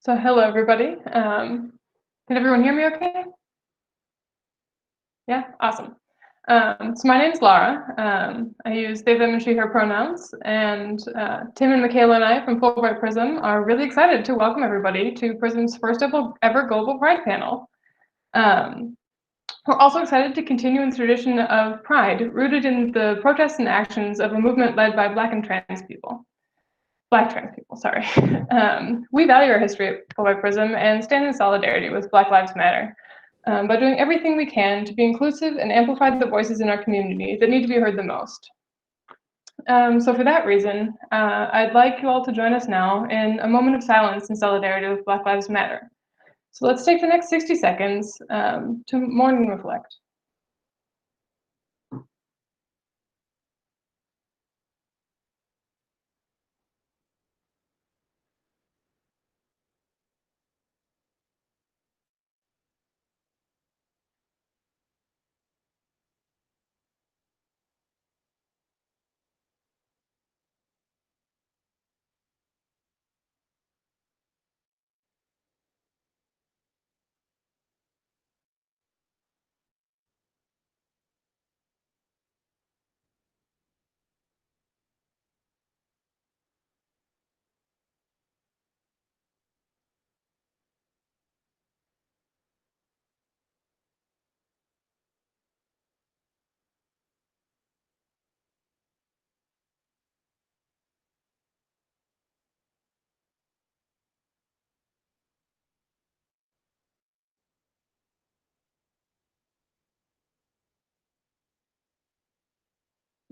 So hello, everybody. Can everyone hear me okay? Yeah, awesome. So my name is Lara. I use they, them, and she, her pronouns, and Tim and Michaela and I from Fulbright Prism are really excited to welcome everybody to Prism's first ever Global Pride panel. We're also excited to continue in the tradition of pride, rooted in the protests and actions of a movement led by Black trans people, sorry. We value our history at Fulbright Prism and stand in solidarity with Black Lives Matter by doing everything we can to be inclusive and amplify the voices in our community that need to be heard the most. So for that reason, I'd like you all to join us now in a moment of silence and solidarity with Black Lives Matter. So let's take the next 60 seconds to mourn and reflect.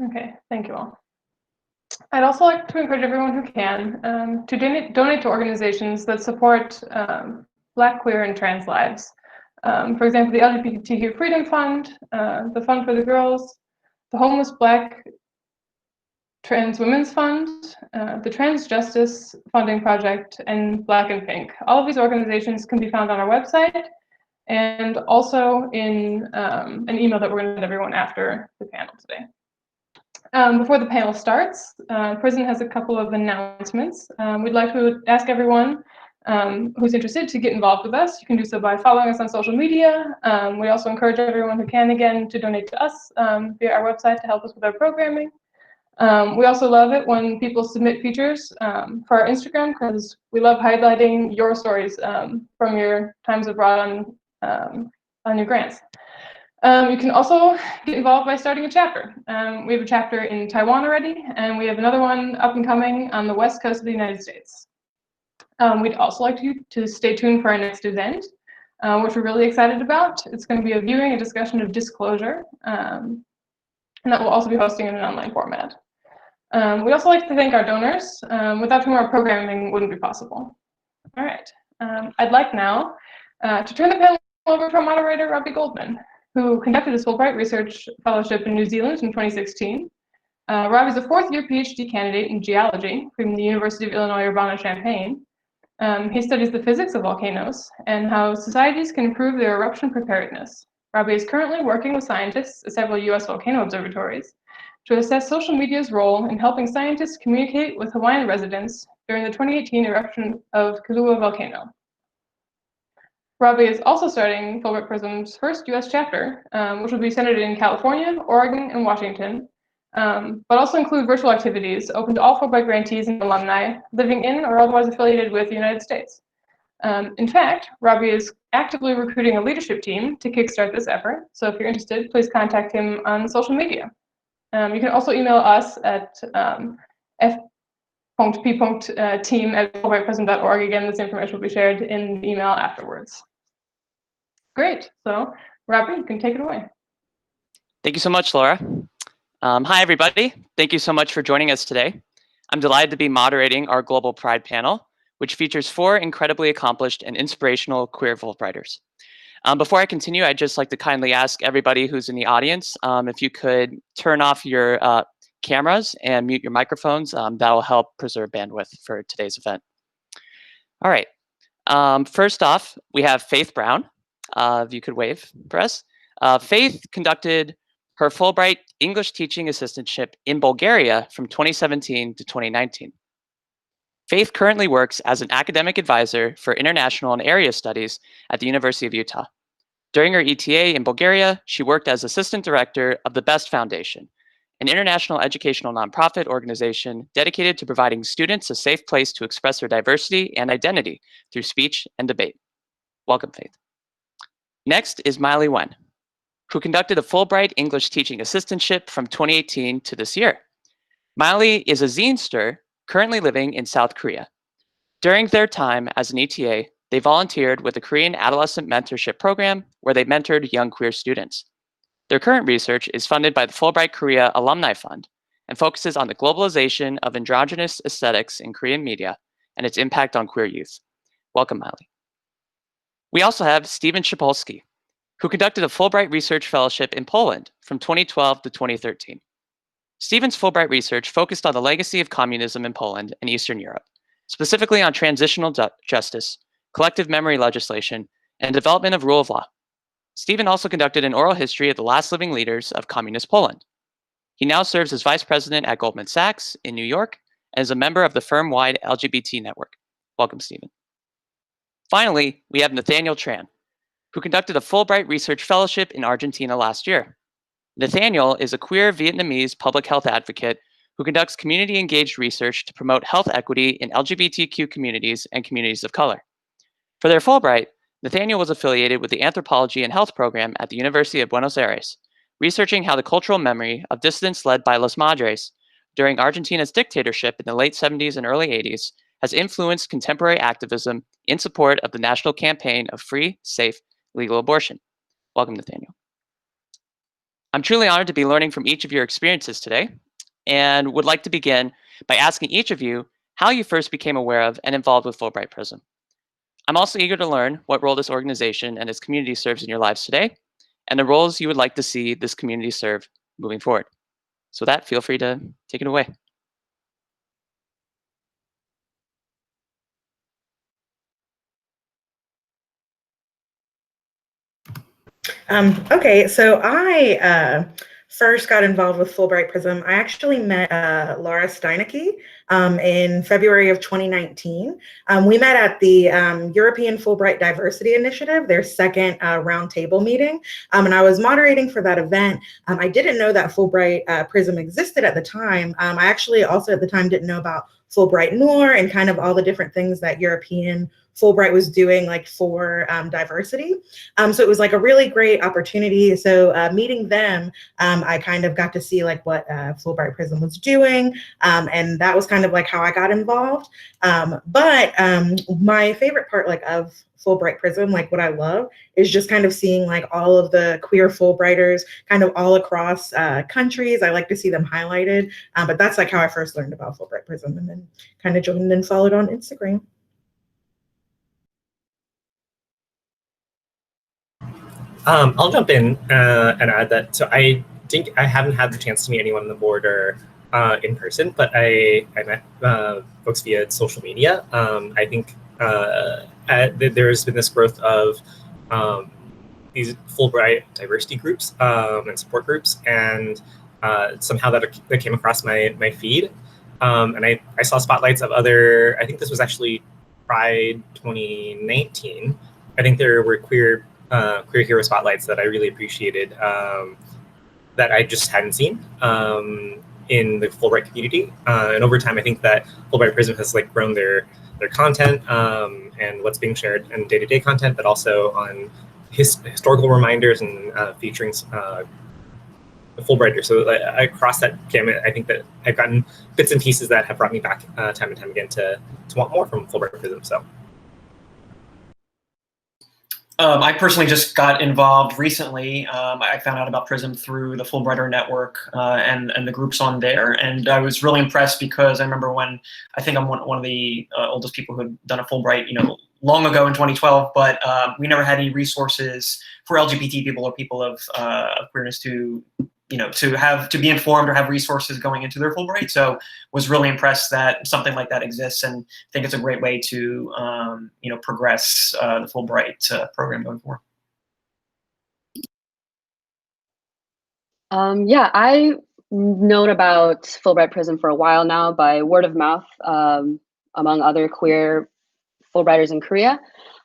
Okay, thank you all. I'd also like to encourage everyone who can to donate to organizations that support Black, queer, and trans lives. For example, the LGBTQ Freedom Fund, the Fund for the Girls, the Homeless Black Trans Women's Fund, the Trans Justice Funding Project, and Black and Pink. All of these organizations can be found on our website and also in an email that we're going to send everyone after the panel today. Before the panel starts, Prism has a couple of announcements. We'd like to ask everyone who's interested to get involved with us. You can do so by following us on social media. We also encourage everyone who can, again, to donate to us via our website to help us with our programming. We also love it when people submit features for our Instagram because we love highlighting your stories from your times abroad on your grants. You can also get involved by starting a chapter. We have a chapter in Taiwan already, and we have another one up and coming on the west coast of the United States. We'd also like you to stay tuned for our next event, which we're really excited about. It's going to be a viewing and discussion of disclosure, and that we'll also be hosting in an online format. We'd also like to thank our donors, without whom our programming wouldn't be possible. All right, I'd like now to turn the panel over to our moderator, Robby Goldman, who conducted his Fulbright Research Fellowship in New Zealand in 2016. Rob is a fourth-year PhD candidate in geology from the University of Illinois Urbana-Champaign. He studies the physics of volcanoes and how societies can improve their eruption preparedness. Robby is currently working with scientists at several US volcano observatories to assess social media's role in helping scientists communicate with Hawaiian residents during the 2018 eruption of Kailua volcano. Robby is also starting Fulbright Prism's first US chapter, which will be centered in California, Oregon, and Washington, but also include virtual activities open to all Fulbright grantees and alumni living in or otherwise affiliated with the United States. In fact, Robby is actively recruiting a leadership team to kickstart this effort, so if you're interested, please contact him on social media. You can also email us at f.p.team@fulbrightprism.org. Again, this information will be shared in the email afterwards. Great. So, Robby, you can take it away. Thank you so much, Laura. Hi, everybody. Thank you so much for joining us today. I'm delighted to be moderating our Global Pride panel, which features 4 incredibly accomplished and inspirational queer Fulbrighters. Before I continue, I'd just like to kindly ask everybody who's in the audience if you could turn off your cameras and mute your microphones. That'll help preserve bandwidth for today's event. All right. First off, we have Faith Brown. If you could wave for us. Faith conducted her Fulbright English teaching assistantship in Bulgaria from 2017 to 2019. Faith currently works as an academic advisor for international and area studies at the University of Utah. During her ETA in Bulgaria, she worked as assistant director of the BEST Foundation, an international educational nonprofit organization dedicated to providing students a safe place to express their diversity and identity through speech and debate. Welcome, Faith. Next is Mailé Nguyễn, who conducted a Fulbright English teaching assistantship from 2018 to this year. Mailé is a zinester currently living in South Korea. During their time as an ETA, they volunteered with the Korean Adolescent Mentorship Program, where they mentored young queer students. Their current research is funded by the Fulbright Korea Alumni Fund and focuses on the globalization of androgynous aesthetics in Korean media and its impact on queer youth. Welcome, Mailé. We also have Stephen Szypulski, who conducted a Fulbright Research Fellowship in Poland from 2012 to 2013. Stephen's Fulbright research focused on the legacy of communism in Poland and Eastern Europe, specifically on transitional justice, collective memory legislation, and development of rule of law. Stephen also conducted an oral history of the last living leaders of communist Poland. He now serves as vice president at Goldman Sachs in New York and is a member of the firm-wide LGBT network. Welcome, Stephen. Finally, we have Nathaniel Tran, who conducted a Fulbright Research Fellowship in Argentina last year. Nathaniel is a queer Vietnamese public health advocate who conducts community-engaged research to promote health equity in LGBTQ communities and communities of color. For their Fulbright, Nathaniel was affiliated with the Anthropology and Health program at the University of Buenos Aires, researching how the cultural memory of dissidents led by Los Madres during Argentina's dictatorship in the late 70s and early 80s has influenced contemporary activism in support of the national campaign of free, safe, legal abortion. Welcome, Nathaniel. I'm truly honored to be learning from each of your experiences today and would like to begin by asking each of you how you first became aware of and involved with Fulbright Prism. I'm also eager to learn what role this organization and its community serves in your lives today and the roles you would like to see this community serve moving forward. So with that, feel free to take it away. Okay, so I first got involved with Fulbright Prism. I actually met Lara Steinike in February of 2019. We met at the European Fulbright Diversity Initiative, their second roundtable meeting, and I was moderating for that event. I didn't know that Fulbright Prism existed at the time. I actually also at the time didn't know about Fulbright Noor and kind of all the different things that European Fulbright was doing like for diversity. So it was like a really great opportunity. So meeting them, I kind of got to see like what Fulbright Prism was doing. And that was kind of like how I got involved. But my favorite part like of Fulbright Prism, like what I love is just kind of seeing like all of the queer Fulbrighters kind of all across countries. I like to see them highlighted, but that's like how I first learned about Fulbright Prism and then kind of joined and followed on Instagram. I'll jump in and add that. So I think I haven't had the chance to meet anyone on the board or in person, but I met folks via social media. I think there's been this growth of these Fulbright diversity groups and support groups, and somehow that came across my feed. And I saw spotlights of other, I think this was actually Pride 2019. I think there were queer hero spotlights that I really appreciated that I just hadn't seen in the Fulbright community. And over time, I think that Fulbright Prism has like grown their content and what's being shared in day-to-day content, but also on historical reminders and featuring Fulbrighters. So across that gamut, I think that I've gotten bits and pieces that have brought me back time and time again to want more from Fulbright Prism. So. I personally just got involved recently. I found out about Prism through the Fulbrighter network and the groups on there, and I was really impressed because I remember when I think I'm one of the oldest people who had done a Fulbright, long ago in 2012, but we never had any resources for LGBT people or people of queerness to to be informed or have resources going into their Fulbright. So was really impressed that something like that exists, and think it's a great way to progress the Fulbright program going forward. Yeah, I've known about Fulbright Prism for a while now by word of mouth. among other queer Fulbrighters in Korea.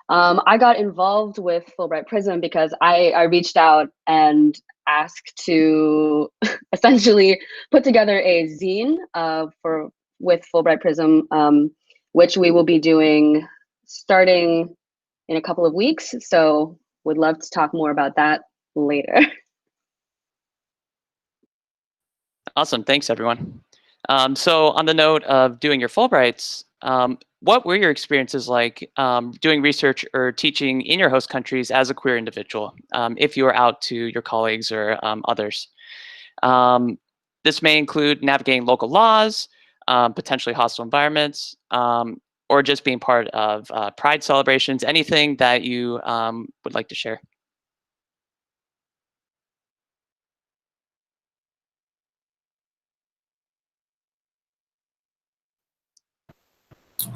I got involved with Fulbright Prism because I reached out and asked to essentially put together a zine with Fulbright Prism, which we will be doing starting in a couple of weeks. So would love to talk more about that later. Awesome, thanks everyone. So on the note of doing your Fulbrights, what were your experiences like doing research or teaching in your host countries as a queer individual, if you were out to your colleagues or others? This may include navigating local laws, potentially hostile environments, or just being part of Pride celebrations, anything that you would like to share.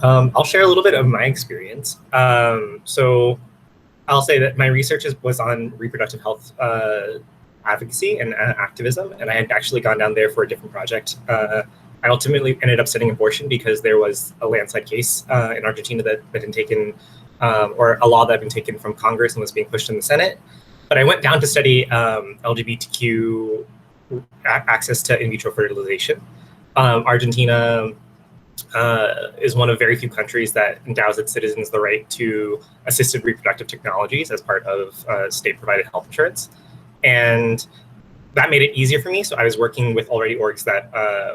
I'll share a little bit of my experience. So I'll say that my research was on reproductive health advocacy and activism, and I had actually gone down there for a different project. I ultimately ended up studying abortion because there was a landslide case in Argentina that had been taken, or a law that had been taken from Congress and was being pushed in the Senate. But I went down to study LGBTQ access to in vitro fertilization. Argentina is one of very few countries that endows its citizens the right to assisted reproductive technologies as part of state-provided health insurance. And that made it easier for me. So I was working with already orgs that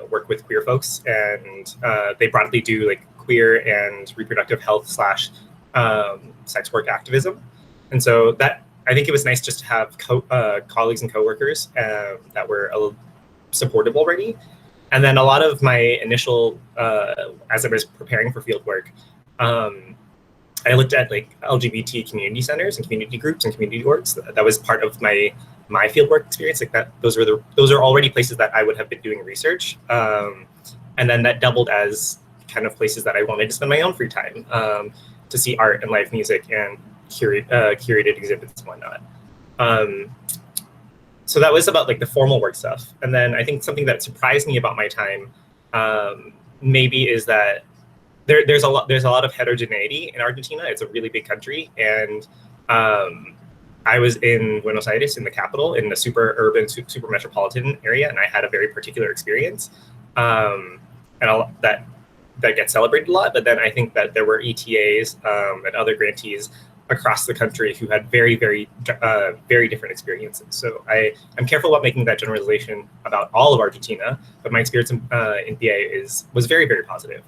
work with queer folks, and they broadly do like queer and reproductive health / sex work activism. And so that, I think it was nice just to have colleagues and coworkers that were supportive already. And then a lot of my initial, as I was preparing for field work, I looked at like LGBT community centers and community groups and community orgs. That was part of my fieldwork experience. Like that, those are already places that I would have been doing research, and then that doubled as kind of places that I wanted to spend my own free time to see art and live music and curated exhibits and whatnot. So that was about like the formal work stuff. And then I think something that surprised me about my time maybe is that there's a lot of heterogeneity in Argentina. It's a really big country, and I was in Buenos Aires, in the capital, in the super urban, super metropolitan area, and I had a very particular experience, and that gets celebrated a lot. But then I think that there were ETAs and other grantees across the country who had very, very, very different experiences. So I'm careful about making that generalization about all of Argentina, but my experience in BA was very, very positive,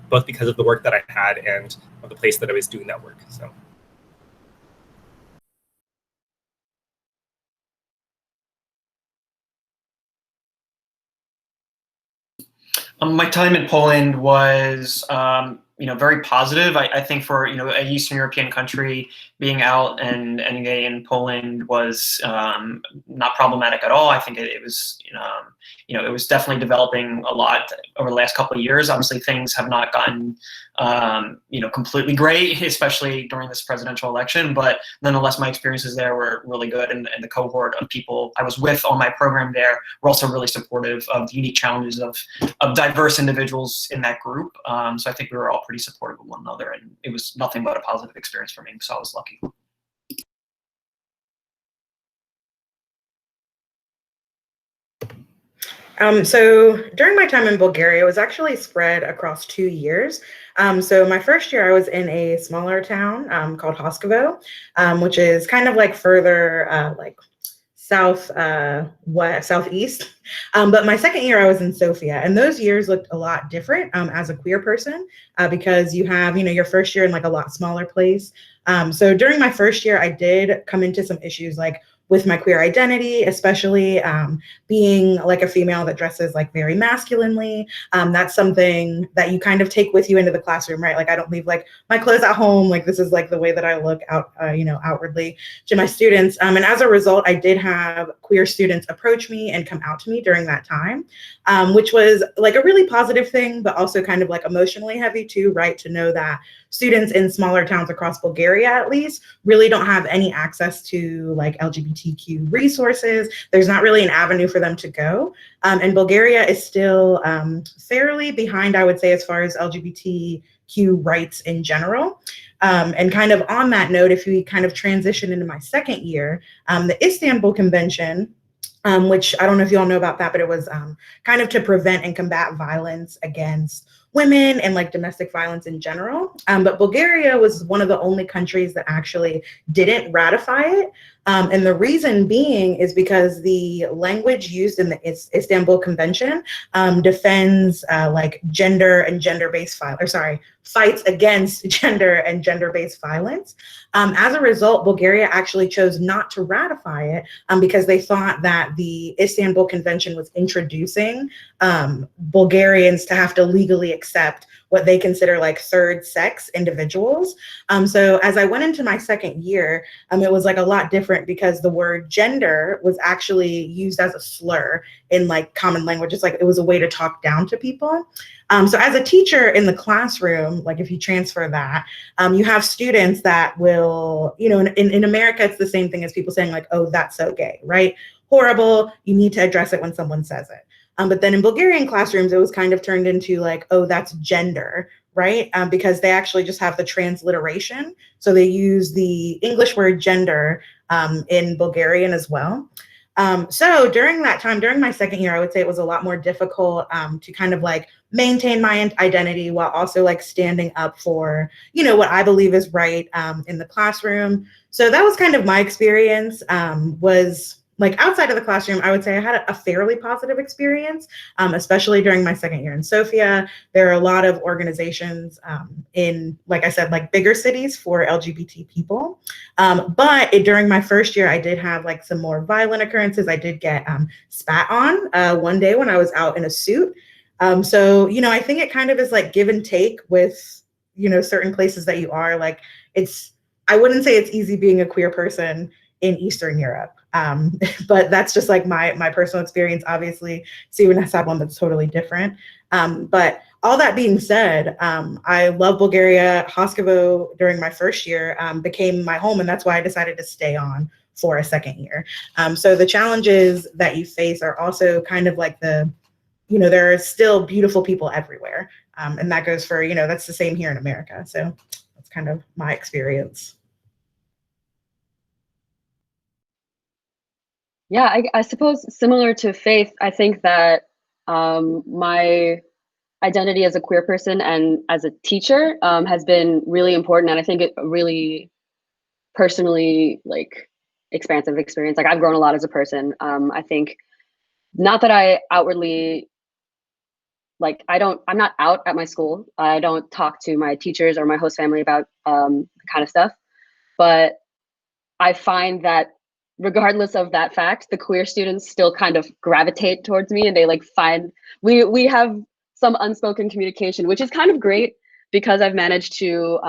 both because of the work that I had and of the place that I was doing that work. So. My time in Poland was, very positive. I think for an Eastern European country, being out and gay in Poland was not problematic at all. I think it was, it was definitely developing a lot over the last couple of years. Obviously, things have not gotten, completely great, especially during this presidential election. But nonetheless, my experiences there were really good, and the cohort of people I was with on my program there were also really supportive of the unique challenges of diverse individuals in that group. So I think we were all pretty supportive of one another, and it was nothing but a positive experience for me. So I was lucky. So during my time in Bulgaria, it was actually spread across 2 years. So my first year, I was in a smaller town called Haskovo, which is kind of like further southeast. But my second year, I was in Sofia, and those years looked a lot different as a queer person because you have, your first year in like a lot smaller place. So during my first year, I did come into some issues like with my queer identity, especially being like a female that dresses like very masculinely. That's something that you kind of take with you into the classroom, right? Like I don't leave like my clothes at home. Like this is like the way that I look out, outwardly to my students. And as a result, I did have queer students approach me and come out to me during that time, which was like a really positive thing, but also kind of like emotionally heavy too, right? To know that students in smaller towns across Bulgaria, at least, really don't have any access to like LGBTQ resources. There's not really an avenue for them to go. And Bulgaria is still fairly behind, I would say, as far as LGBTQ rights in general. And kind of on that note, if we kind of transition into my second year, the Istanbul Convention, which I don't know if you all know about that, but it was kind of to prevent and combat violence against women and like domestic violence in general. But Bulgaria was one of the only countries that actually didn't ratify it. And the reason being is because the language used in the Istanbul Convention defends like gender and gender-based violence, fights against gender and gender-based violence. As a result, Bulgaria actually chose not to ratify it because they thought that the Istanbul Convention was introducing Bulgarians to have to legally accept what they consider like third sex individuals. So as I went into my second year, it was like a lot different because the word gender was actually used as a slur in like common language. It's like it was a way to talk down to people. So as a teacher in the classroom, like if you transfer that, you have students that will, you know, in America, it's the same thing as people saying like, oh, that's so gay, right? Horrible, you need to address it when someone says it. But then in Bulgarian classrooms, it was kind of turned into like, oh, that's gender, right? Because they actually just have the transliteration. So they use the English word gender in Bulgarian as well. So during that time, during my second year, I would say it was a lot more difficult to kind of like maintain my identity while also like standing up for, you know, what I believe is right in the classroom. So that was kind of my experience. Was like outside of the classroom, I would say I had a fairly positive experience, especially during my second year in Sofia. There are a lot of organizations in, like I said, like bigger cities for LGBT people. But during my first year, I did have like some more violent occurrences. I did get spat on one day when I was out in a suit. So, you know, I think it kind of is like give and take with, you know, certain places that you are. Like I wouldn't say it's easy being a queer person in Eastern Europe. But that's just like my personal experience. Obviously, Steven has had one that's totally different. But all that being said, I love Bulgaria. Haskovo during my first year became my home, and that's why I decided to stay on for a second year. So the challenges that you face are also kind of like you know, there are still beautiful people everywhere. And that goes for, you know, that's the same here in America. So that's kind of my experience. Yeah, I suppose similar to Faith, I think that my identity as a queer person and as a teacher has been really important. And I think it really personally like expansive experience. Like I've grown a lot as a person. I think not that I outwardly, like I'm not out at my school. I don't talk to my teachers or my host family about kind of stuff, but I find that regardless of that fact, the queer students still kind of gravitate towards me, and they like we have some unspoken communication, which is kind of great because I've managed to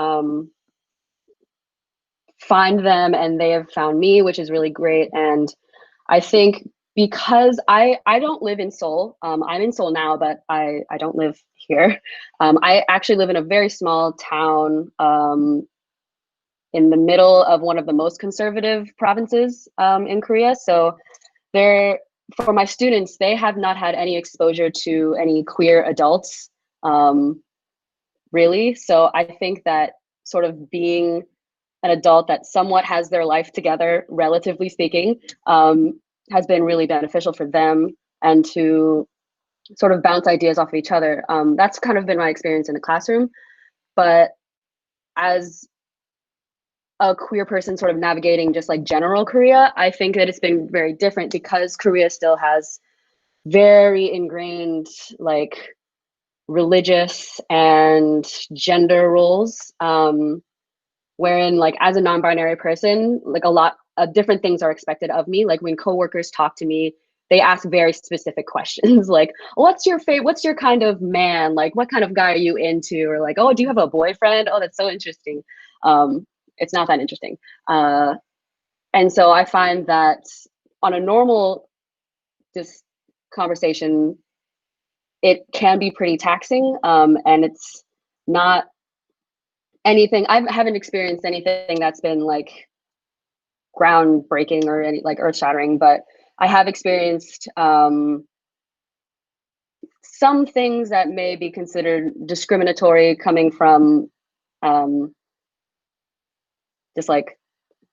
find them and they have found me, which is really great. And I think because I don't live in Seoul, I'm in Seoul now, but I don't live here. I actually live in a very small town in the middle of one of the most conservative provinces in Korea. So for my students, they have not had any exposure to any queer adults, really. So I think that sort of being an adult that somewhat has their life together, relatively speaking, has been really beneficial for them, and to sort of bounce ideas off of each other. That's kind of been my experience in the classroom. But as a queer person sort of navigating just like general Korea, I think that it's been very different because Korea still has very ingrained like religious and gender roles, wherein like as a non-binary person, like a lot of different things are expected of me. Like when coworkers talk to me, they ask very specific questions like, what's your kind of man? Like, what kind of guy are you into? Or like, oh, do you have a boyfriend? Oh, that's so interesting. It's not that interesting. And so I find that on a normal just conversation, it can be pretty taxing, and anything. I haven't experienced anything that's been like groundbreaking or any like earth shattering, but I have experienced some things that may be considered discriminatory coming from just like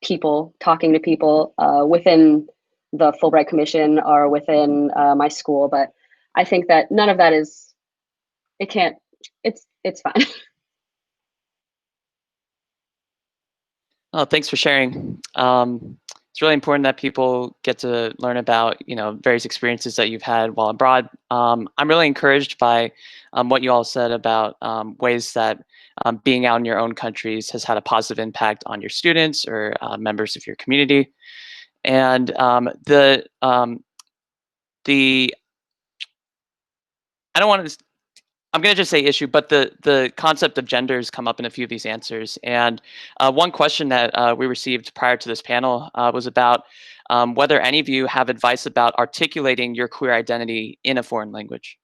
people talking to people within the Fulbright Commission or within my school. But I think that none of that is, it's fine. Oh, thanks for sharing. It's really important that people get to learn about, various experiences that you've had while abroad. I'm really encouraged by what you all said about ways that being out in your own countries has had a positive impact on your students or members of your community. And I don't want to. I'm going to just say issue, but the concept of gender has come up in a few of these answers. And one question that we received prior to this panel was about whether any of you have advice about articulating your queer identity in a foreign language.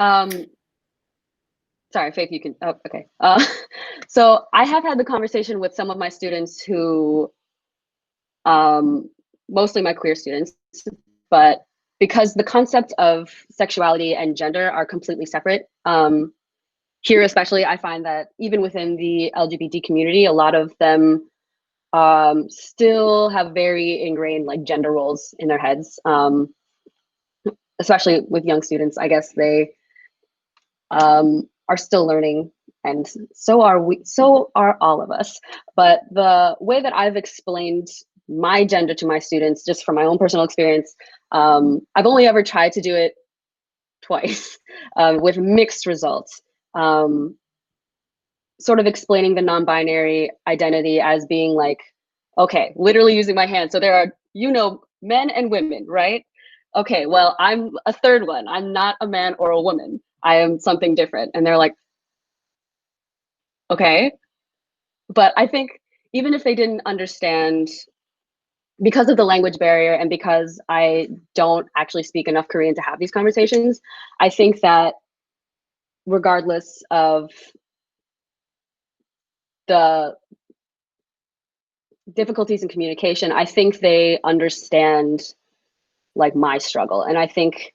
Sorry, Faith, you can, oh, okay. So I have had the conversation with some of my students who, mostly my queer students, but because the concept of sexuality and gender are completely separate, here especially, I find that even within the LGBT community, a lot of them still have very ingrained like gender roles in their heads, especially with young students. I guess they are still learning, and so are all of us. But the way that I've explained my gender to my students, just from my own personal experience, I've only ever tried to do it twice with mixed results. Sort of explaining the non-binary identity as being like, okay, literally using my hands. So there are, men and women, right? Okay, well, I'm a third one. I'm not a man or a woman. I am something different. And they're like, okay. But I think even if they didn't understand, because of the language barrier and because I don't actually speak enough Korean to have these conversations, I think that regardless of the difficulties in communication, I think they understand like my struggle. And I think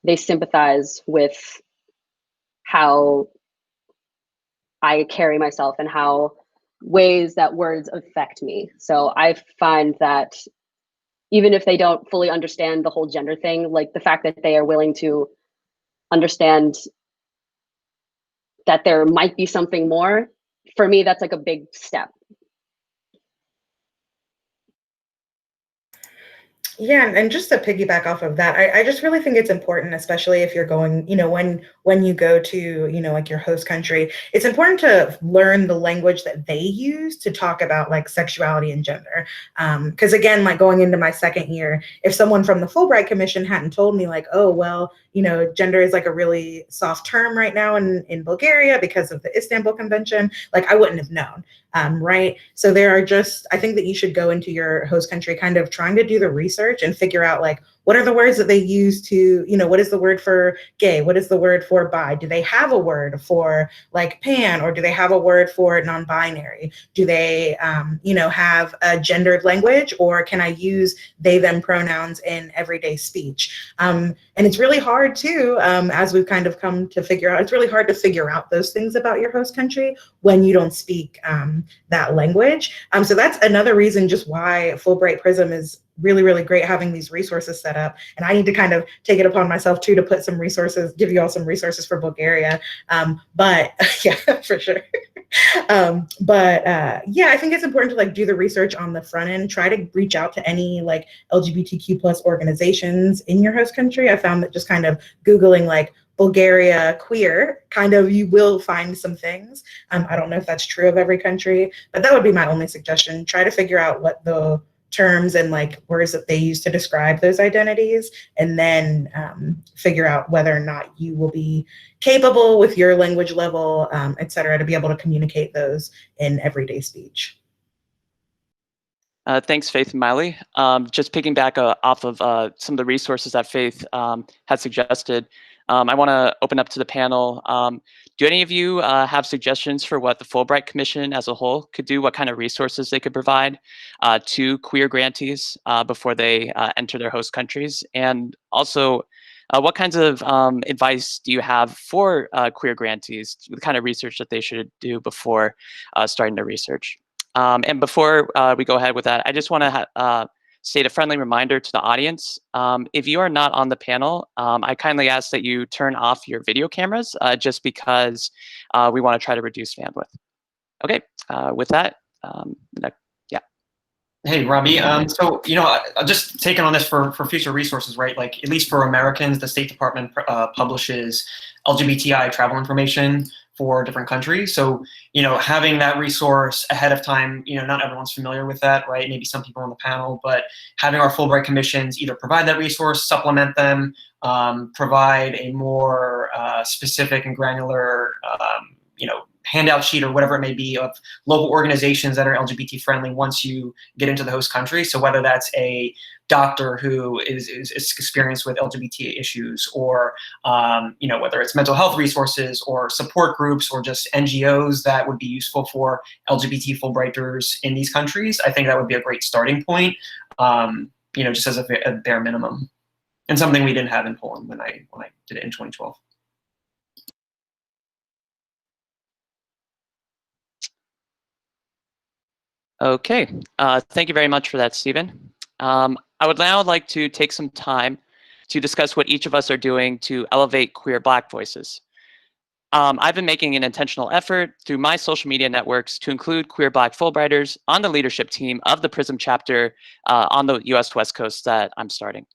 they sympathize with how I carry myself and how ways that words affect me. So I find that even if they don't fully understand the whole gender thing, like the fact that they are willing to understand that there might be something more, for me, that's like a big step. Yeah, and just to piggyback off of that, I just really think it's important, especially if you're going, when you go to, like your host country, it's important to learn the language that they use to talk about like sexuality and gender. Because again, like going into my second year, if someone from the Fulbright Commission hadn't told me like, oh, well, gender is like a really soft term right now in Bulgaria because of the Istanbul Convention, like I wouldn't have known. Right. So I think that you should go into your host country kind of trying to do the research and figure out like, what are the words that they use to, what is the word for gay? What is the word for bi? Do they have a word for like pan, or do they have a word for non-binary? Do they, have a gendered language, or can I use they, them pronouns in everyday speech? And it's really hard too, as we've kind of come to figure out, it's really hard to figure out those things about your host country when you don't speak that language. So that's another reason just why Fulbright Prism is really, really great, having these resources set up. And I need to kind of take it upon myself too to put some resources, give you all some resources for Bulgaria. But yeah, for sure. Yeah, I think it's important to like do the research on the front end, try to reach out to any like LGBTQ plus organizations in your host country. I found that just kind of Googling like Bulgaria queer, kind of, you will find some things. I don't know if that's true of every country, but that would be my only suggestion. Try to figure out what the terms and like words that they use to describe those identities, and then figure out whether or not you will be capable with your language level, et cetera, to be able to communicate those in everyday speech. Thanks, Faith and Mailé. Just picking back off of some of the resources that Faith had suggested, I want to open up to the panel. Do any of you have suggestions for what the Fulbright Commission as a whole could do, what kind of resources they could provide to queer grantees before they enter their host countries? And also, what kinds of advice do you have for queer grantees, the kind of research that they should do before starting their research? And before we go ahead with that, I just want to state a friendly reminder to the audience. If you are not on the panel, I kindly ask that you turn off your video cameras just because we want to try to reduce bandwidth. Okay, with that, yeah. Hey, Robbie. So, just taking on this for future resources, right? Like, at least for Americans, the State Department publishes LGBTI travel information for different countries. So, having that resource ahead of time, not everyone's familiar with that, right? Maybe some people on the panel, but having our Fulbright commissions either provide that resource, supplement them, provide a more specific and granular, handout sheet or whatever it may be of local organizations that are LGBT friendly once you get into the host country. So whether that's a doctor who is experienced with LGBT issues, or whether it's mental health resources or support groups or just NGOs that would be useful for LGBT Fulbrighters in these countries, I think that would be a great starting point. Just as a bare minimum, and something we didn't have in Poland when I did it in 2012. Okay, thank you very much for that, Stephen. I would now like to take some time to discuss what each of us are doing to elevate queer Black voices. I've been making an intentional effort through my social media networks to include queer Black Fulbrighters on the leadership team of the PRISM chapter on the US West Coast that I'm starting.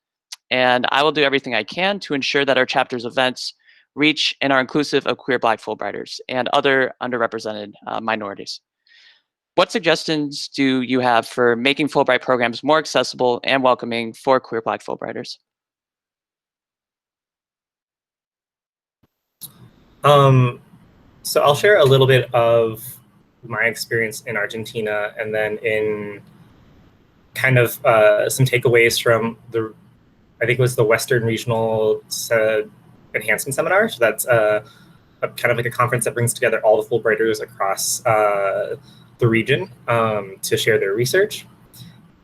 And I will do everything I can to ensure that our chapter's events reach and are inclusive of queer Black Fulbrighters and other underrepresented minorities. What suggestions do you have for making Fulbright programs more accessible and welcoming for queer Black Fulbrighters? So I'll share a little bit of my experience in Argentina, and then in kind of some takeaways from I think it was the Western Regional Enhancement Seminar. So that's kind of like a conference that brings together all the Fulbrighters across the region to share their research.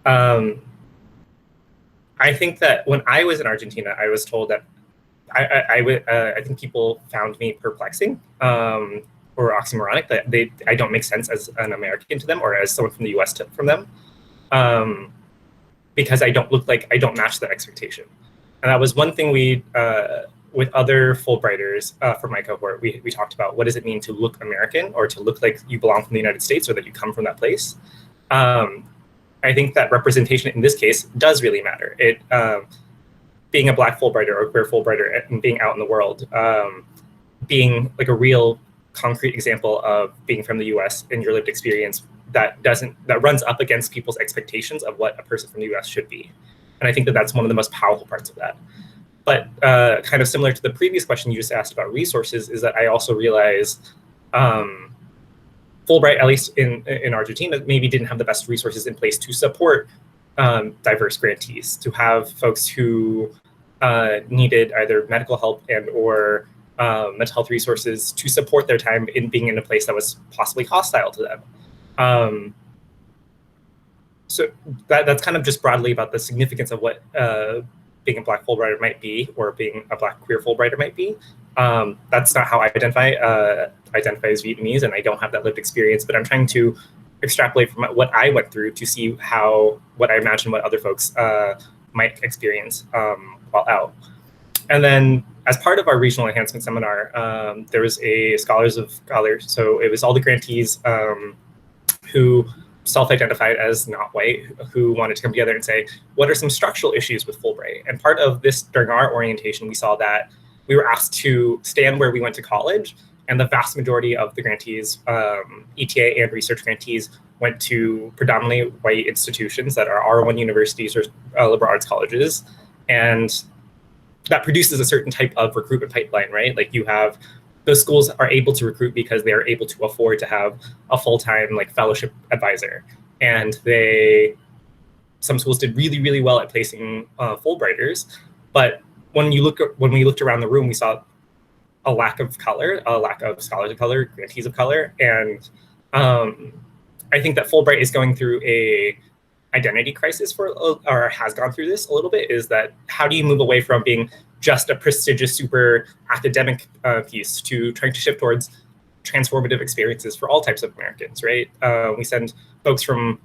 I think that when I was in Argentina, I was told that I think people found me perplexing or oxymoronic, that I don't make sense as an American to them or as someone from the US from them, because I don't match their expectation. And that was one thing with other Fulbrighters from my cohort, we talked about what does it mean to look American or to look like you belong from the United States or that you come from that place. I think that representation in this case does really matter. Being a Black Fulbrighter or queer Fulbrighter and being out in the world, being like a real concrete example of being from the US in your lived experience that runs up against people's expectations of what a person from the US should be. And I think that that's one of the most powerful parts of that. But kind of similar to the previous question you just asked about resources, is that I also realize Fulbright, at least in Argentina, maybe didn't have the best resources in place to support diverse grantees, to have folks who needed either medical help and or mental health resources to support their time in being in a place that was possibly hostile to them. So that's kind of just broadly about the significance of what being a Black Fulbrighter might be, or being a Black queer Fulbrighter might be. That's not how I identify as Vietnamese, and I don't have that lived experience, but I'm trying to extrapolate from what I went through to see what I imagine what other folks might experience while out. And then as part of our regional enhancement seminar, there was a Scholars of Scholars. So it was all the grantees who self-identified as not white, who wanted to come together and say, what are some structural issues with Fulbright? And part of this, during our orientation, we saw that we were asked to stand where we went to college, and the vast majority of the grantees, ETA and research grantees, went to predominantly white institutions that are R1 universities or liberal arts colleges. And that produces a certain type of recruitment pipeline, right? Like you have, those schools are able to recruit because they are able to afford to have a full-time fellowship advisor. And some schools did really, really well at placing Fulbrighters, but when we looked around the room, we saw a lack of color, a lack of scholars of color, grantees of color, and I think that Fulbright is going through a identity crisis or has gone through this a little bit. Is that how do you move away from being just a prestigious, super academic piece to trying to shift towards transformative experiences for all types of Americans, right? We send folks from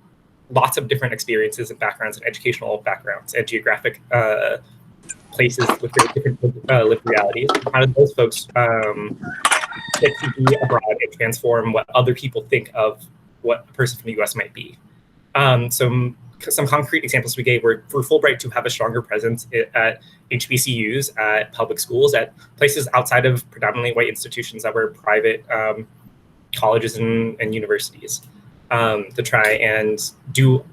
lots of different experiences and backgrounds and educational backgrounds and geographic places with very different lived realities. How do those folks get to be abroad and transform what other people think of what a person from the US might be? Some concrete examples we gave were for Fulbright to have a stronger presence at HBCUs, at public schools, at places outside of predominantly white institutions that were private colleges and universities, to try and do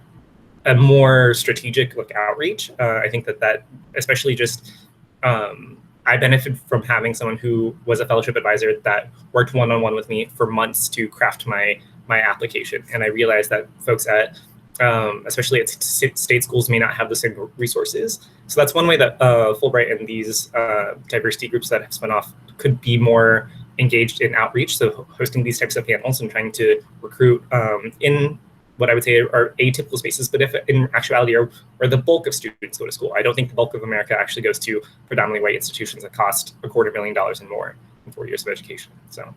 a more strategic outreach. I think that especially just, I benefit from having someone who was a fellowship advisor that worked one-on-one with me for months to craft my application. And I realized that folks at, especially at state schools, may not have the same resources. So that's one way that Fulbright and these diversity groups that have spun off could be more engaged in outreach. So hosting these types of panels and trying to recruit in what I would say are atypical spaces, but if in actuality are where the bulk of students go to school. I don't think the bulk of America actually goes to predominantly white institutions that cost $250,000 and more in 4 years of education. So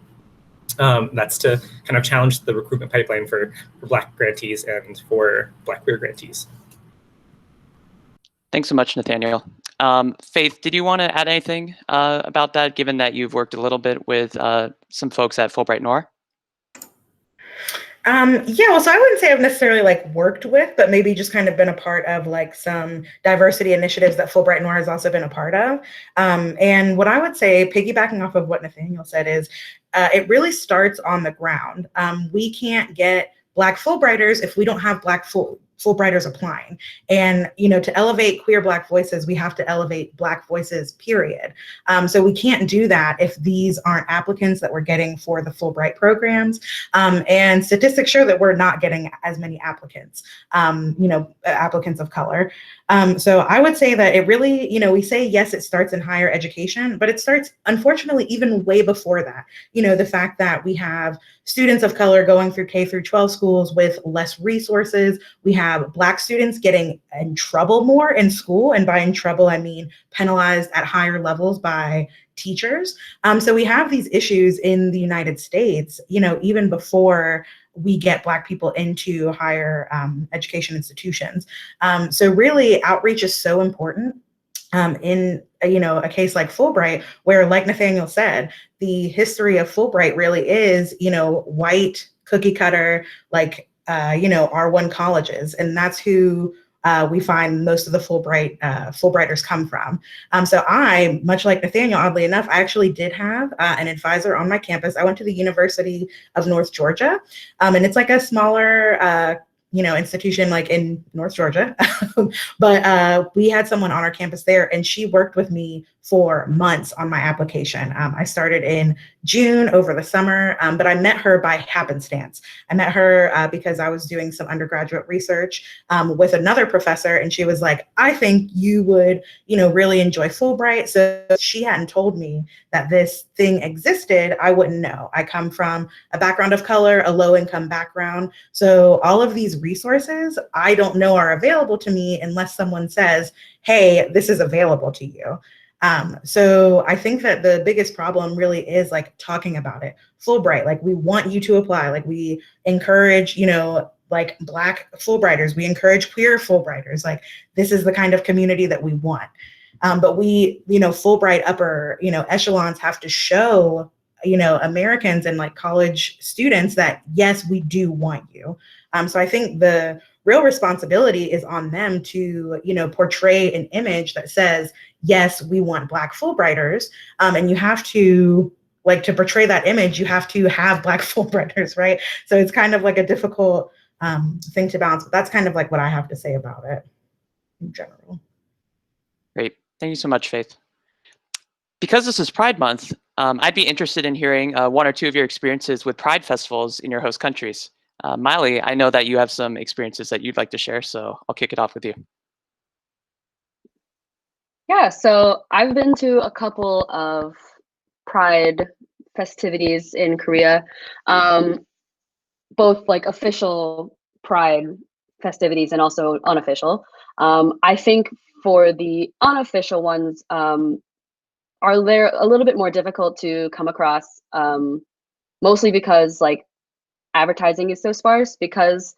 that's to kind of challenge the recruitment pipeline for Black grantees and for Black queer grantees. Thanks so much, Nathaniel. Faith, did you want to add anything about that, given that you've worked a little bit with some folks at Fulbright Nor? Yeah, well, so I wouldn't say I've necessarily worked with, but maybe just kind of been a part of some diversity initiatives that Fulbright Nor has also been a part of. And what I would say, piggybacking off of what Nathaniel said, is it really starts on the ground. We can't get Black Fulbrighters if we don't have Black Fulbrighters applying. And, to elevate queer Black voices, we have to elevate Black voices, period. So we can't do that if these aren't applicants that we're getting for the Fulbright programs. And statistics show that we're not getting as many applicants, applicants of color. So I would say that it really, we say, yes, it starts in higher education, but it starts, unfortunately, even way before that. The fact that we have students of color going through K through 12 schools with less resources. We have Black students getting in trouble more in school. And by in trouble, I mean penalized at higher levels by teachers. So we have these issues in the United States, even before we get Black people into higher education institutions. So really, outreach is so important in a case like Fulbright, where, like Nathaniel said, the history of Fulbright really is, white cookie cutter, R1 colleges, and that's who we find most of the Fulbrighters come from. So I, much like Nathaniel, oddly enough, I actually did have an advisor on my campus. I went to the University of North Georgia, and it's a smaller institution in North Georgia, but we had someone on our campus there, and she worked with me for months on my application. I started in June over the summer, but I met her by happenstance. I met her because I was doing some undergraduate research with another professor, and she was like, I think you would, really enjoy Fulbright. So if she hadn't told me that this thing existed, I wouldn't know. I come from a background of color, a low-income background. So all of these resources, I don't know are available to me unless someone says, hey, this is available to you. So I think that the biggest problem really is talking about it. Fulbright, we want you to apply. We encourage, Black Fulbrighters. We encourage queer Fulbrighters. This is the kind of community that we want. But we, Fulbright upper, echelons have to show, Americans and college students that, yes, we do want you. So I think the real responsibility is on them to, portray an image that says, yes, we want Black Fulbrighters. And you have to, to portray that image, you have to have Black Fulbrighters, right? So it's kind of a difficult thing to balance. But that's kind of what I have to say about it in general. Great. Thank you so much, Faith. Because this is Pride Month, I'd be interested in hearing one or two of your experiences with Pride festivals in your host countries. Mailé, I know that you have some experiences that you'd like to share, so I'll kick it off with you. Yeah, so I've been to a couple of Pride festivities in Korea, both like official Pride festivities and also unofficial. I think for the unofficial ones, are there a little bit more difficult to come across, mostly because like advertising is so sparse, because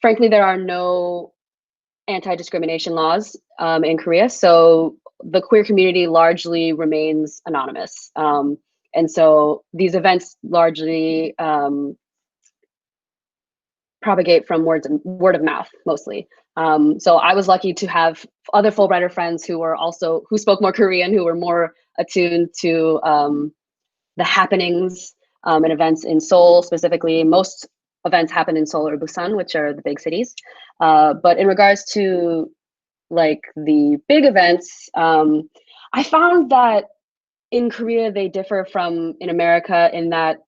frankly there are no anti-discrimination laws in Korea, so the queer community largely remains anonymous, and so these events largely propagate from word of mouth mostly. So I was lucky to have other Fulbrighter friends who spoke more Korean, who were more attuned to the happenings and events in Seoul specifically. Most events happen in Seoul or Busan, which are the big cities. But in regards to like the big events, I found that in Korea they differ from in America in that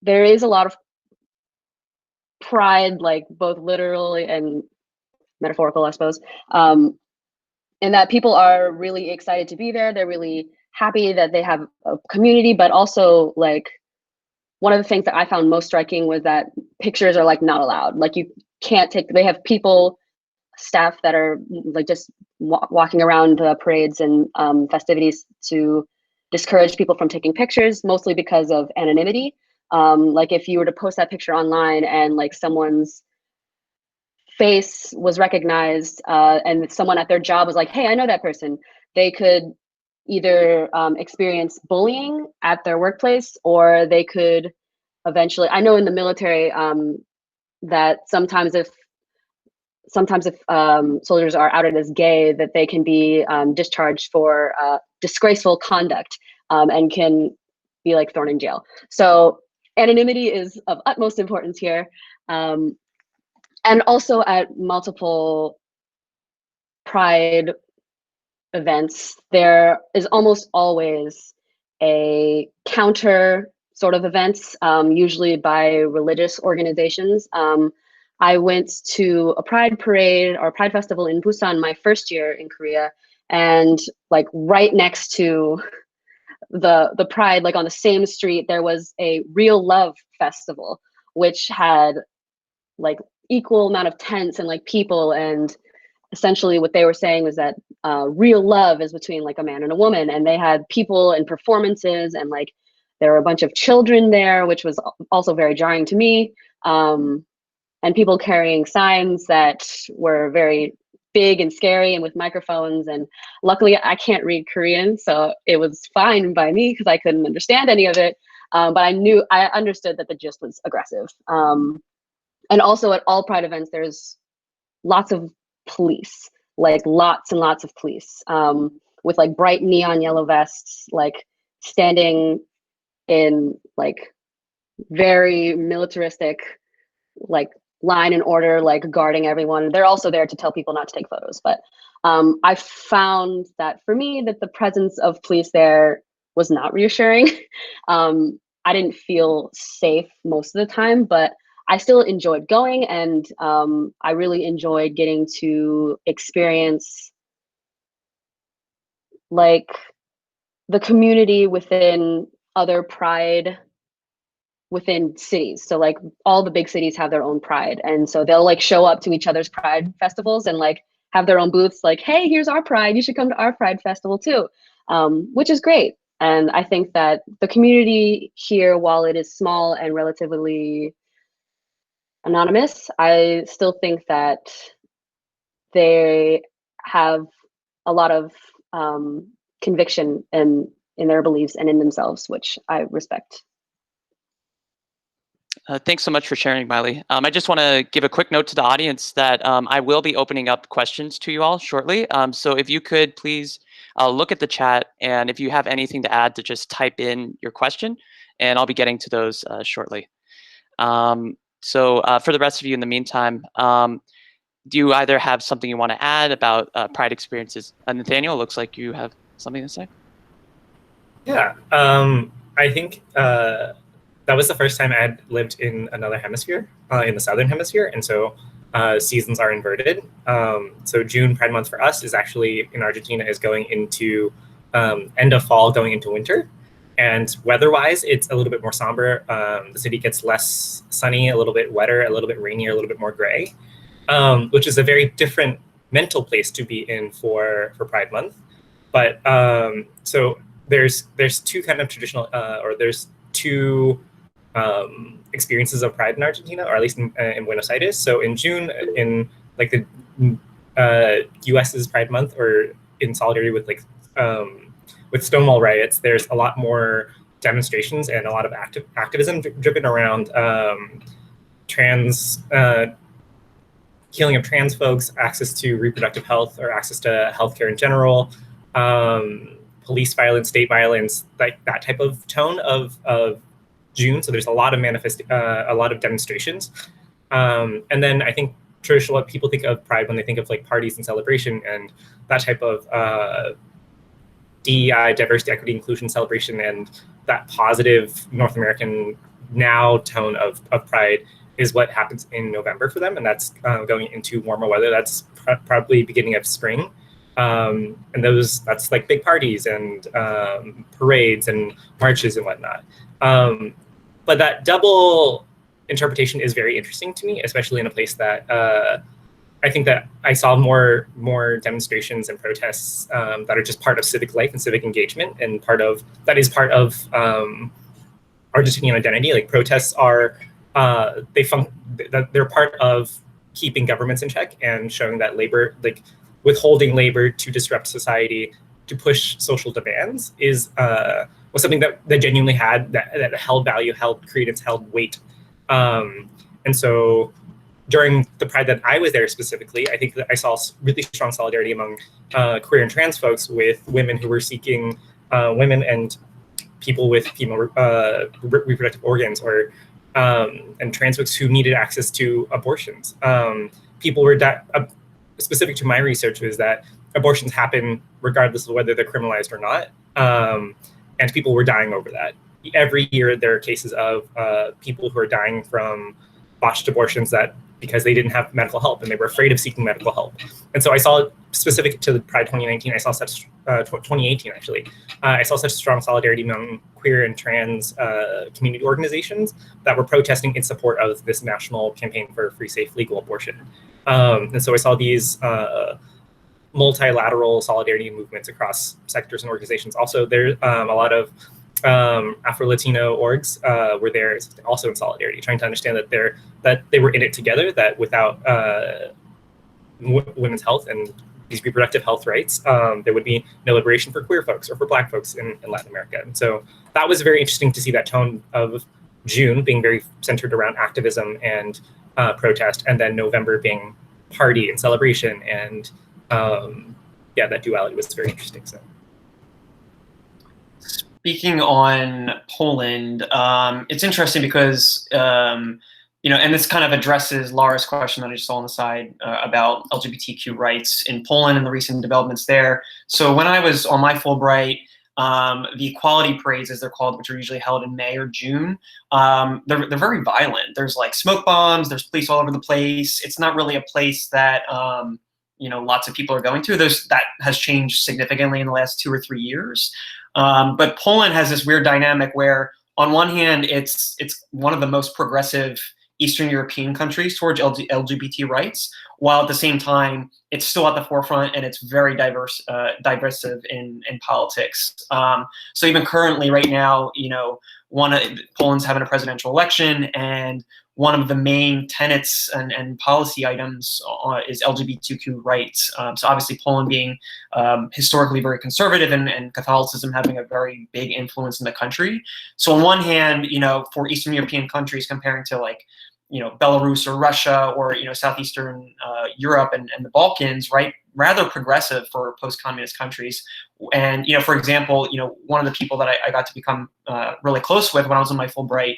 there is a lot of pride, like both literally and metaphorical, I suppose, and that people are really excited to be there. They're really happy that they have a community, but also like one of the things that I found most striking was that pictures are like not allowed. Like you can't take, they have staff that are like just walking around the parades and festivities to discourage people from taking pictures, mostly because of anonymity. Like if you were to post that picture online and like someone's face was recognized and someone at their job was like, hey, I know that person, they could either experience bullying at their workplace, or they could eventually, I know in the military that sometimes if soldiers are outed as gay, that they can be discharged for disgraceful conduct and can be like thrown in jail. So anonymity is of utmost importance here. And also at multiple Pride events, there is almost always a counter sort of events, usually by religious organizations. I went to a Pride parade or Pride festival in Busan my first year in Korea, and like right next to the Pride, like on the same street, there was a Real Love festival, which had like equal amount of tents and like people, and essentially what they were saying was that real love is between like a man and a woman, and they had people and performances, and like there were a bunch of children there, which was also very jarring to me, and people carrying signs that were very big and scary and with microphones, and luckily I can't read Korean, so it was fine by me because I couldn't understand any of it, but I understood that the gist was aggressive. And also at all Pride events, there's lots of police, like lots and lots of police, with like bright neon yellow vests, like standing in like very militaristic, like line and order, like guarding everyone. They're also there to tell people not to take photos. But I found that for me, that the presence of police there was not reassuring. I didn't feel safe most of the time, but I still enjoyed going, and I really enjoyed getting to experience like the community within other Pride within cities. So like all the big cities have their own Pride, and so they'll like show up to each other's Pride festivals and like have their own booths, like, hey, here's our Pride, you should come to our Pride festival too, which is great. And I think that the community here, while it is small and relatively anonymous, I still think that they have a lot of conviction in their beliefs and in themselves, which I respect. Thanks so much for sharing, Mailé. I just want to give a quick note to the audience that I will be opening up questions to you all shortly. So if you could please look at the chat, and if you have anything to add, to just type in your question, and I'll be getting to those shortly. So for the rest of you in the meantime, do you either have something you want to add about Pride experiences? Nathaniel, looks like you have something to say. Yeah, I think that was the first time I had lived in another hemisphere, in the Southern Hemisphere. And so seasons are inverted. So June, Pride Month for us, is actually in Argentina is going into end of fall, going into winter. And weather-wise, it's a little bit more somber. The city gets less sunny, a little bit wetter, a little bit rainier, a little bit more gray, which is a very different mental place to be in for Pride Month. But so there's two kind of traditional, or there's two experiences of Pride in Argentina, or at least in Buenos Aires. So in June, in like the US's Pride Month, or in solidarity with like with Stonewall riots, there's a lot more demonstrations and a lot of activism driven around trans healing of trans folks, access to reproductive health or access to healthcare in general, police violence, state violence, like that type of tone of June. So there's a lot of a lot of demonstrations. And then I think traditional people think of Pride when they think of like parties and celebration and that type of DEI, diversity, equity, inclusion celebration, and that positive North American now tone of Pride is what happens in November for them, and that's going into warmer weather. That's probably beginning of spring, and that's like big parties and parades and marches and whatnot. But that double interpretation is very interesting to me, especially in a place that I think that I saw more demonstrations and protests that are just part of civic life and civic engagement, and that is part of Argentinian identity. Like protests are they're part of keeping governments in check and showing that labor, like withholding labor to disrupt society, to push social demands, was something that genuinely had that held value, held credence, held weight, and so. During the Pride that I was there specifically, I think that I saw really strong solidarity among queer and trans folks with women who were seeking, women and people with female reproductive organs, or and trans folks who needed access to abortions. People were specific to my research was that abortions happen regardless of whether they're criminalized or not, and people were dying over that. Every year there are cases of people who are dying from botched abortions because they didn't have medical help and they were afraid of seeking medical help. And so I saw, specific to the Pride 2019, I saw such, 2018 actually, I saw such strong solidarity among queer and trans community organizations that were protesting in support of this national campaign for free, safe, legal abortion. And so I saw these multilateral solidarity movements across sectors and organizations. Also, there's a lot of Afro-Latino orgs were there also in solidarity, trying to understand that they were in it together, that without women's health and these reproductive health rights, there would be no liberation for queer folks or for Black folks in Latin America. And so that was very interesting to see that tone of June being very centered around activism and protest, and then November being party and celebration. And yeah, that duality was very interesting. So. Speaking on Poland, it's interesting because, and this kind of addresses Lara's question that I just saw on the side about LGBTQ rights in Poland and the recent developments there. So when I was on my Fulbright, the equality parades, as they're called, which are usually held in May or June, they're very violent. There's like smoke bombs, there's police all over the place. It's not really a place that, lots of people are going to. That has changed significantly in the last 2 or 3 years. But Poland has this weird dynamic where, on one hand, it's one of the most progressive Eastern European countries towards LGBT rights, while at the same time, it's still at the forefront and it's very divisive in politics. So even currently, right now, Poland's having a presidential election, and one of the main tenets and policy items is LGBTQ rights. So obviously Poland being historically very conservative and Catholicism having a very big influence in the country. So on one hand, for Eastern European countries comparing to Belarus or Russia or, Southeastern Europe and the Balkans, right, rather progressive for post-communist countries. And, for example, one of the people that I got to become really close with when I was on my Fulbright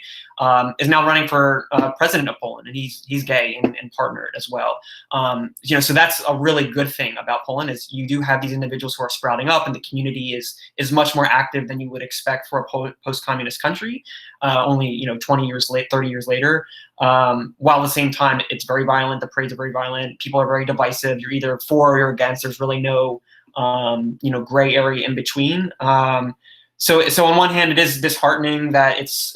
is now running for president of Poland, and he's gay and partnered as well. So that's a really good thing about Poland, is you do have these individuals who are sprouting up, and the community is much more active than you would expect for a post-communist country. Only 20 years late, 30 years later, while at the same time it's very violent. The parades are very violent. People are very divisive. You're either for or you're against. There's really no gray area in between. So on one hand, it is disheartening that it's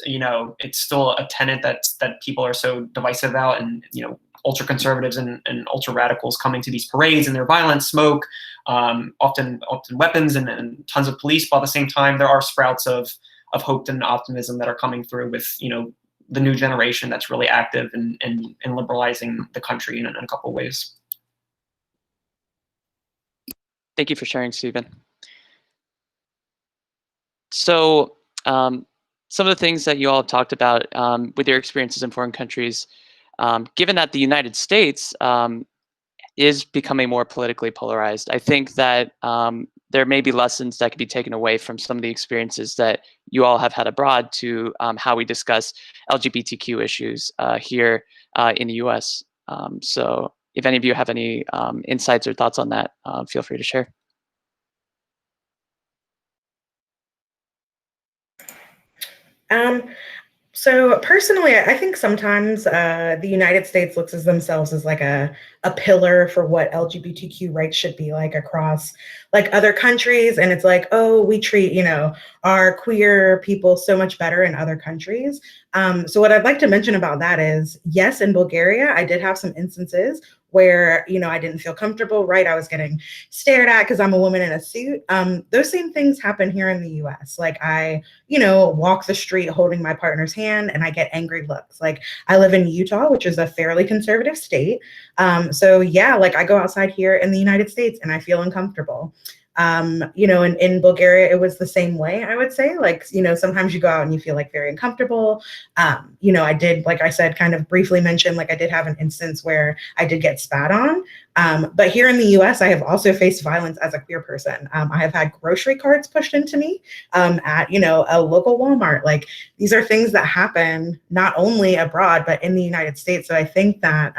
still a tenet that people are so divisive about, and ultra conservatives and ultra radicals coming to these parades, and they're violent, smoke, often weapons and tons of police. But at the same time, there are sprouts of hope and optimism that are coming through with the new generation that's really active in liberalizing the country in a couple of ways. Thank you for sharing, Stephen. So some of the things that you all have talked about with your experiences in foreign countries, given that the United States is becoming more politically polarized, I think that there may be lessons that could be taken away from some of the experiences that you all have had abroad to how we discuss LGBTQ issues here in the US. So if any of you have any insights or thoughts on that, feel free to share. So personally, I think sometimes the United States looks at themselves as like a pillar for what LGBTQ rights should be like across like other countries. And it's like, oh, we treat, our queer people so much better in other countries. So what I'd like to mention about that is, yes, in Bulgaria, I did have some instances where, I didn't feel comfortable, right? I was getting stared at because I'm a woman in a suit. Those same things happen here in the US. Like I, walk the street holding my partner's hand and I get angry looks. Like I live in Utah, which is a fairly conservative state. So yeah, like I go outside here in the United States and I feel uncomfortable. In Bulgaria, it was the same way, I would say. Like, sometimes you go out and you feel like very uncomfortable. I did, like I said, kind of briefly mention, like I did have an instance where I did get spat on. But here in the US, I have also faced violence as a queer person. I have had grocery carts pushed into me at, a local Walmart. Like these are things that happen not only abroad, but in the United States. So I think that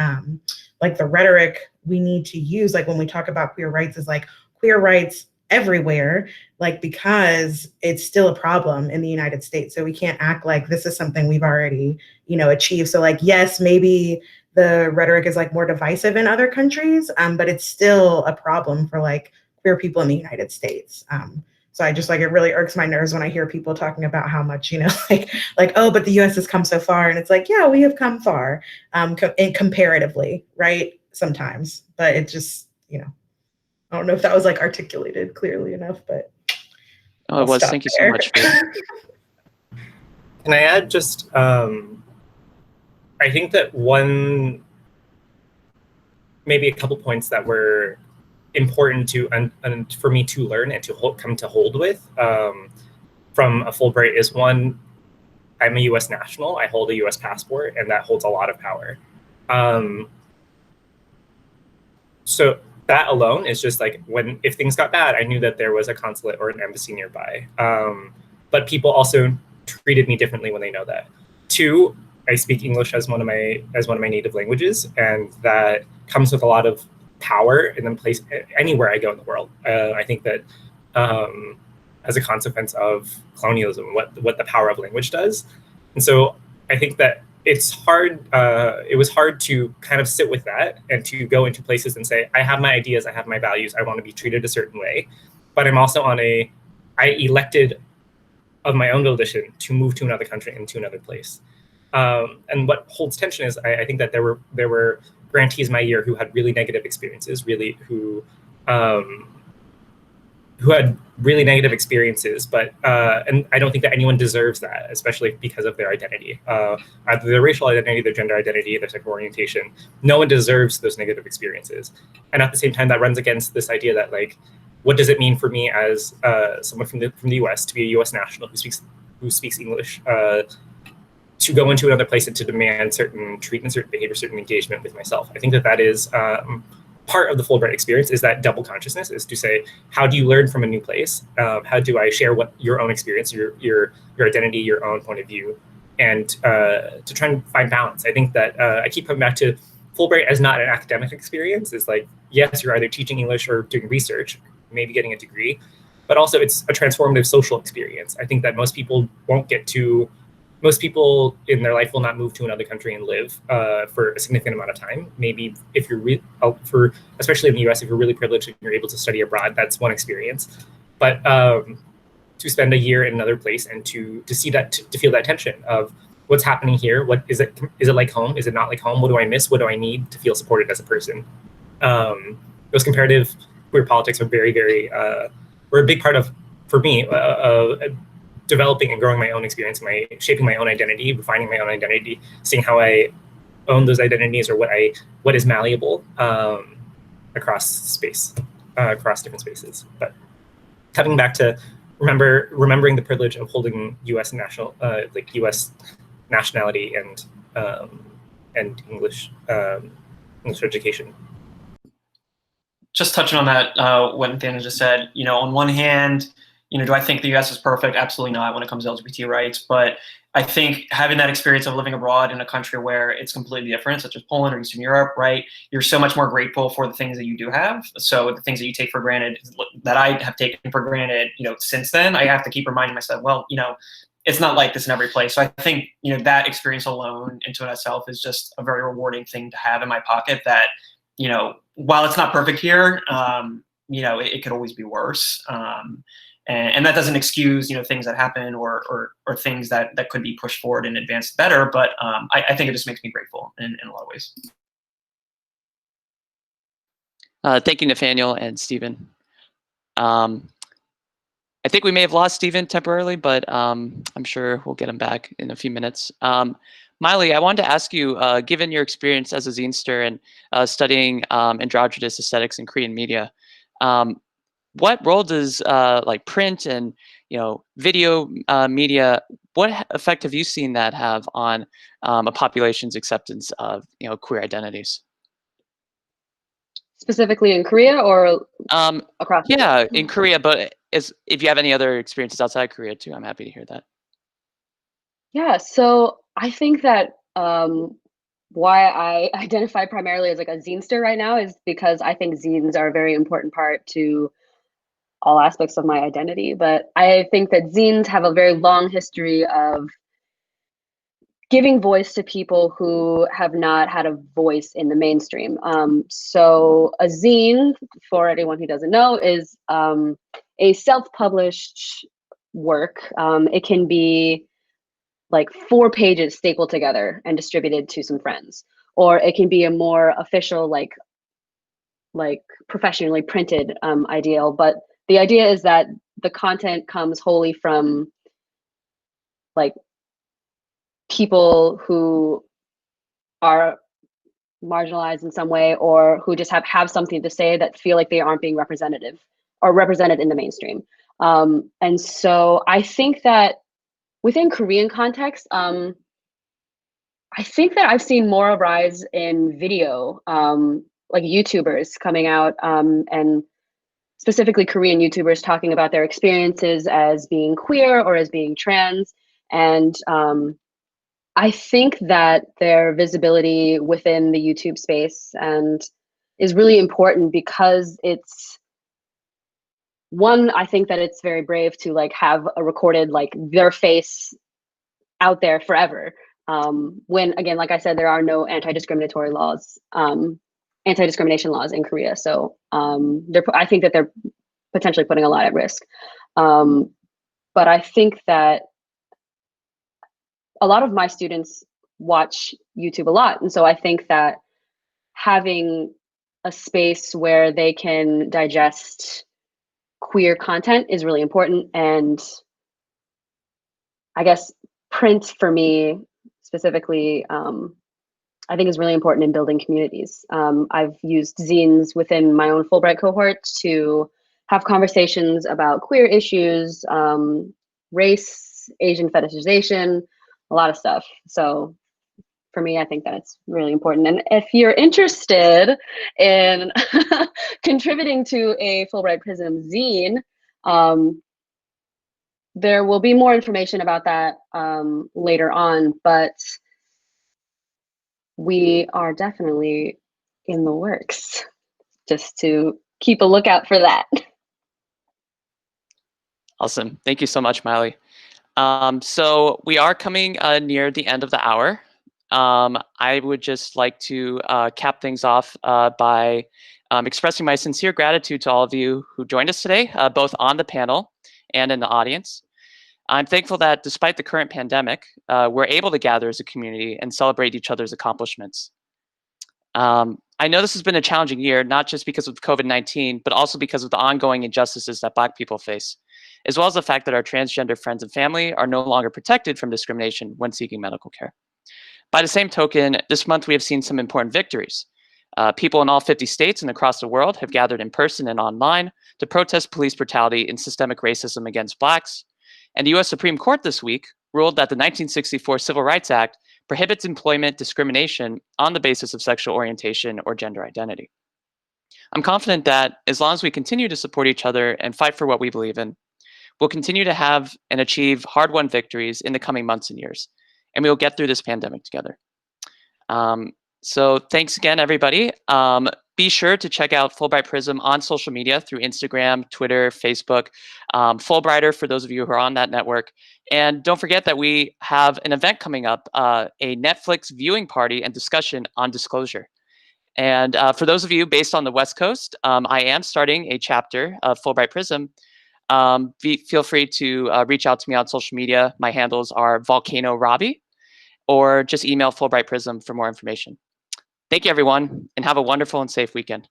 like the rhetoric we need to use, like when we talk about queer rights, is like queer rights everywhere, like because it's still a problem in the United States. So we can't act like this is something we've already, achieved. So like, yes, maybe the rhetoric is like more divisive in other countries, but it's still a problem for like queer people in the United States. So I just like, it really irks my nerves when I hear people talking about how much, like, oh, but the US has come so far. And it's like, yeah, we have come far comparatively, right? Sometimes, but it just, I don't know if that was like articulated clearly enough, but oh, it was. Thank you so much. Can I add just, I think that maybe a couple points that were important to, and for me to learn and to come to hold with from a Fulbright is, one, I'm a US national, I hold a US passport, and that holds a lot of power. So that alone is just like, if things got bad, I knew that there was a consulate or an embassy nearby. But people also treated me differently when they know that. Two, I speak English as one of my native languages, and that comes with a lot of power in the place anywhere I go in the world. I think that as a consequence of colonialism, what the power of language does. And so I think that it's hard. It was hard to kind of sit with that and to go into places and say, I have my ideas, I have my values, I want to be treated a certain way, but I'm also I elected of my own volition to move to another country and to another place. And what holds tension is I think that there were grantees my year who had really negative experiences, who had really negative experiences, but and I don't think that anyone deserves that, especially because of their identity, either their racial identity, their gender identity, their sexual orientation. No one deserves those negative experiences, and at the same time, that runs against this idea that, like, what does it mean for me as someone from the US to be a US national who speaks English, to go into another place and to demand certain treatment, certain behavior, certain engagement with myself? I think that is part of the Fulbright experience is that double consciousness, is to say, how do you learn from a new place? How do I share what your own experience, your identity, your own point of view, and to try and find balance. I think that I keep coming back to Fulbright as not an academic experience. It's like, yes, you're either teaching English or doing research, maybe getting a degree, but also it's a transformative social experience. I think that most people in their life will not move to another country and live for a significant amount of time. Maybe if you're especially in the US, if you're really privileged and you're able to study abroad, that's one experience. But to spend a year in another place and to see that, to feel that tension of what's happening here, what is it like home? Is it not like home? What do I miss? What do I need to feel supported as a person? Those comparative queer politics are very, very, were a big part of, for me, developing and growing my own experience, shaping my own identity, refining my own identity, seeing how I own those identities, or what is malleable across different spaces. But coming back to remembering the privilege of holding U.S. U.S. nationality and English education. Just touching on that, what Nathaniel just said, on one hand, do I think the U.S. is perfect? Absolutely not when it comes to LGBT rights. But I think having that experience of living abroad in a country where it's completely different, such as Poland or Eastern Europe, right? You're so much more grateful for the things that you do have. So the things that you take for granted, that I have taken for granted, since then, I have to keep reminding myself, well, it's not like this in every place. So I think, that experience alone into itself is just a very rewarding thing to have in my pocket that, while it's not perfect here, it could always be worse. And that doesn't excuse, things that happen or things that could be pushed forward and advanced better. But I think it just makes me grateful in a lot of ways. Thank you, Nathaniel and Stephen. I think we may have lost Stephen temporarily, but I'm sure we'll get him back in a few minutes. Mailé, I wanted to ask you, given your experience as a zinester and studying androgynous aesthetics in Korean media, what role does print and video media, what effect have you seen that have on a population's acceptance of queer identities? Specifically in Korea or across? Yeah, in Korea, but if you have any other experiences outside Korea too, I'm happy to hear that. Yeah, so I think that why I identify primarily as like a zinester right now is because I think zines are a very important part to all aspects of my identity. But I think that zines have a very long history of giving voice to people who have not had a voice in the mainstream. So a zine, for anyone who doesn't know, is a self-published work. It can be like 4 pages stapled together and distributed to some friends, or it can be a more official, like professionally printed ideal. But the idea is that the content comes wholly from like people who are marginalized in some way, or who just have something to say that feel like they aren't being represented in the mainstream. And so I think that within Korean context, I think that I've seen more of a rise in video, like YouTubers coming out, and specifically Korean YouTubers talking about their experiences as being queer or as being trans. And I think that their visibility within the YouTube space and is really important because it's one, I think that it's very brave to like have a recorded, like their face out there forever. When again, like I said, there are no anti-discrimination laws in Korea. So I think that they're potentially putting a lot at risk. But I think that a lot of my students watch YouTube a lot. And so I think that having a space where they can digest queer content is really important. And I guess print for me specifically, I think is really important in building communities. I've used zines within my own Fulbright cohort to have conversations about queer issues, race, Asian fetishization, a lot of stuff. So for me, I think that it's really important. And if you're interested in contributing to a Fulbright Prism zine, there will be more information about that later on, but we are definitely in the works, just to keep a lookout for that. Awesome. Thank you so much, Mailé. So we are coming near the end of the hour. I would just like to cap things off by expressing my sincere gratitude to all of you who joined us today, both on the panel and in the audience. I'm thankful that despite the current pandemic, we're able to gather as a community and celebrate each other's accomplishments. I know this has been a challenging year, not just because of COVID-19, but also because of the ongoing injustices that Black people face, as well as the fact that our transgender friends and family are no longer protected from discrimination when seeking medical care. By the same token, this month we have seen some important victories. People in all 50 states and across the world have gathered in person and online to protest police brutality and systemic racism against Blacks. And the US Supreme Court this week ruled that the 1964 Civil Rights Act prohibits employment discrimination on the basis of sexual orientation or gender identity. I'm confident that as long as we continue to support each other and fight for what we believe in, we'll continue to have and achieve hard-won victories in the coming months and years, and we'll get through this pandemic together. So thanks again, everybody. Be sure to check out Fulbright Prism on social media through Instagram, Twitter, Facebook, Fulbrighter for those of you who are on that network. And don't forget that we have an event coming up, a Netflix viewing party and discussion on disclosure. And for those of you based on the West Coast, I am starting a chapter of Fulbright Prism. Feel free to reach out to me on social media. My handles are Volcano Robby, or just email Fulbright Prism for more information. Thank you, everyone, and have a wonderful and safe weekend.